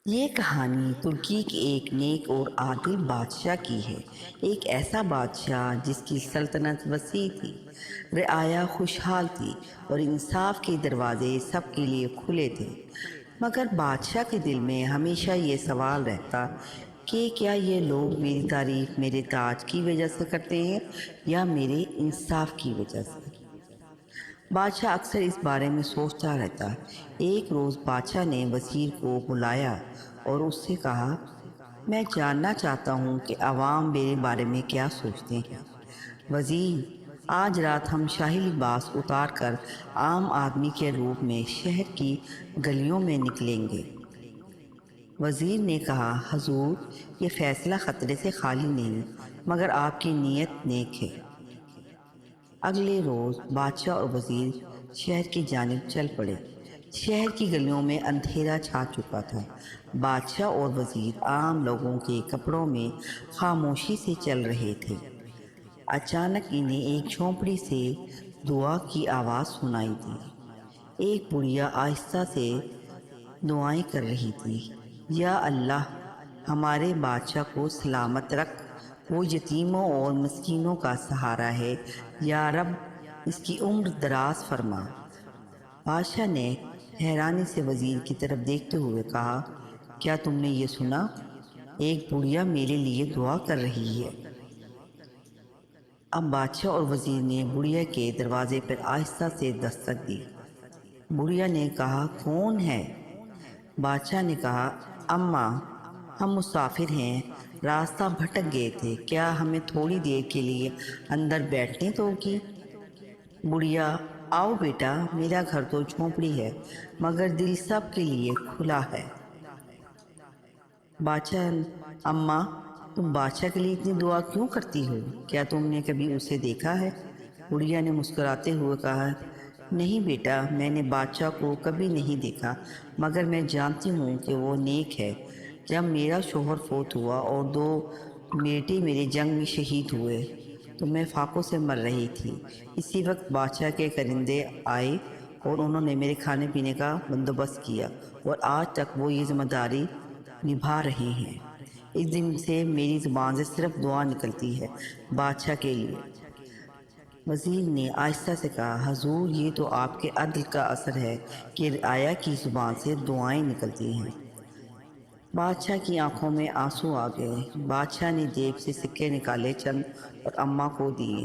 یہ کہانی ترکی کے ایک نیک اور عادل بادشاہ کی ہے۔ ایک ایسا بادشاہ جس کی سلطنت وسیع تھی، رعایا خوشحال تھی اور انصاف کے دروازے سب کے لیے کھلے تھے۔ مگر بادشاہ کے دل میں ہمیشہ یہ سوال رہتا کہ کیا یہ لوگ میری تعریف میرے تاج کی وجہ سے کرتے ہیں یا میرے انصاف کی وجہ سے؟ بادشاہ اکثر اس بارے میں سوچتا رہتا۔ ایک روز بادشاہ نے وزیر کو بلایا اور اس سے کہا، میں جاننا چاہتا ہوں کہ عوام میرے بارے میں کیا سوچتے ہیں۔ وزیر، آج رات ہم شاہی لباس اتار کر عام آدمی کے روپ میں شہر کی گلیوں میں نکلیں گے۔ وزیر نے کہا، حضور، یہ فیصلہ خطرے سے خالی نہیں، مگر آپ کی نیت نیک ہے۔ اگلے روز بادشاہ اور وزیر شہر کی جانب چل پڑے۔ شہر کی گلیوں میں اندھیرا چھا چکا تھا۔ بادشاہ اور وزیر عام لوگوں کے کپڑوں میں خاموشی سے چل رہے تھے۔ اچانک انہیں ایک جھونپڑی سے دعا کی آواز سنائی دی۔ ایک بڑھیا آہستہ سے دعائیں کر رہی تھی، یا اللہ، ہمارے بادشاہ کو سلامت رکھ، وہ یتیموں اور مسکینوں کا سہارا ہے، یا رب، اس کی عمر دراز فرما۔ بادشاہ نے حیرانی سے وزیر کی طرف دیکھتے ہوئے کہا، کیا تم نے یہ سنا؟ ایک بڑھیا میرے لیے دعا کر رہی ہے۔ اب بادشاہ اور وزیر نے بڑھیا کے دروازے پر آہستہ سے دستک دی۔ بڑھیا نے کہا، کون ہے؟ بادشاہ نے کہا، اماں، ہم مسافر ہیں، راستہ بھٹک گئے تھے، کیا ہمیں تھوڑی دیر کے لیے اندر بیٹھنے دو گی؟ بڑھیا، آؤ بیٹا، میرا گھر تو جھونپڑی ہے، مگر دل سب کے لیے کھلا ہے۔ بادشاہ، اماں، تم بادشاہ کے لیے اتنی دعا کیوں کرتی ہو؟ کیا تم نے کبھی اسے دیکھا ہے؟ بڑھیا نے مسکراتے ہوئے کہا، نہیں بیٹا، میں نے بادشاہ کو کبھی نہیں دیکھا، مگر میں جانتی ہوں کہ وہ نیک ہے۔ جب میرا شوہر فوت ہوا اور 2 بیٹے میرے جنگ میں شہید ہوئے تو میں فاقوں سے مر رہی تھی۔ اسی وقت بادشاہ کے کرندے آئے اور انہوں نے میرے کھانے پینے کا بندوبست کیا، اور آج تک وہ یہ ذمہ داری نبھا رہے ہیں۔ اس دن سے میری زبان سے صرف دعا نکلتی ہے بادشاہ کے لیے۔ وزیر نے آہستہ سے کہا، حضور، یہ تو آپ کے عدل کا اثر ہے کہ رعایا کی زبان سے دعائیں نکلتی ہیں۔ بادشاہ کی آنکھوں میں آنسو آ گئے۔ بادشاہ نے جیب سے سکے نکالے چند اور اماں کو دیے۔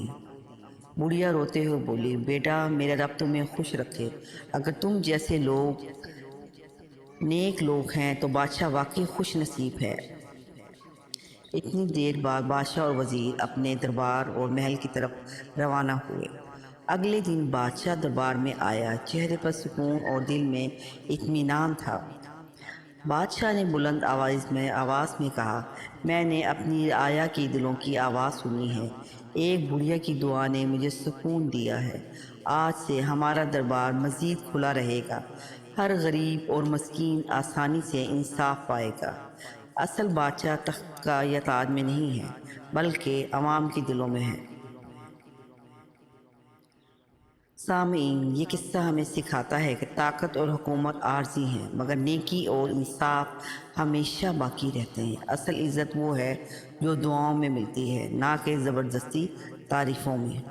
بڑھیا روتے ہوئے بولی، بیٹا، میرا رب تمہیں خوش رکھے۔ اگر تم جیسے لوگ نیک لوگ ہیں تو بادشاہ واقعی خوش نصیب ہے۔ اتنی دیر بعد بادشاہ اور وزیر اپنے دربار اور محل کی طرف روانہ ہوئے۔ اگلے دن بادشاہ دربار میں آیا، چہرے پر سکون اور دل میں اطمینان تھا۔ بادشاہ نے بلند آواز میں کہا، میں نے اپنی رعایا کے دلوں کی آواز سنی ہے۔ ایک بڑھیا کی دعا نے مجھے سکون دیا ہے۔ آج سے ہمارا دربار مزید کھلا رہے گا۔ ہر غریب اور مسکین آسانی سے انصاف پائے گا۔ اصل بادشاہ تخت کا یا تاج میں نہیں ہے، بلکہ عوام کے دلوں میں ہے۔ سامعین، یہ قصہ ہمیں سکھاتا ہے کہ طاقت اور حکومت عارضی ہیں، مگر نیکی اور انصاف ہمیشہ باقی رہتے ہیں۔ اصل عزت وہ ہے جو دعاؤں میں ملتی ہے، نہ کہ زبردستی تعریفوں میں۔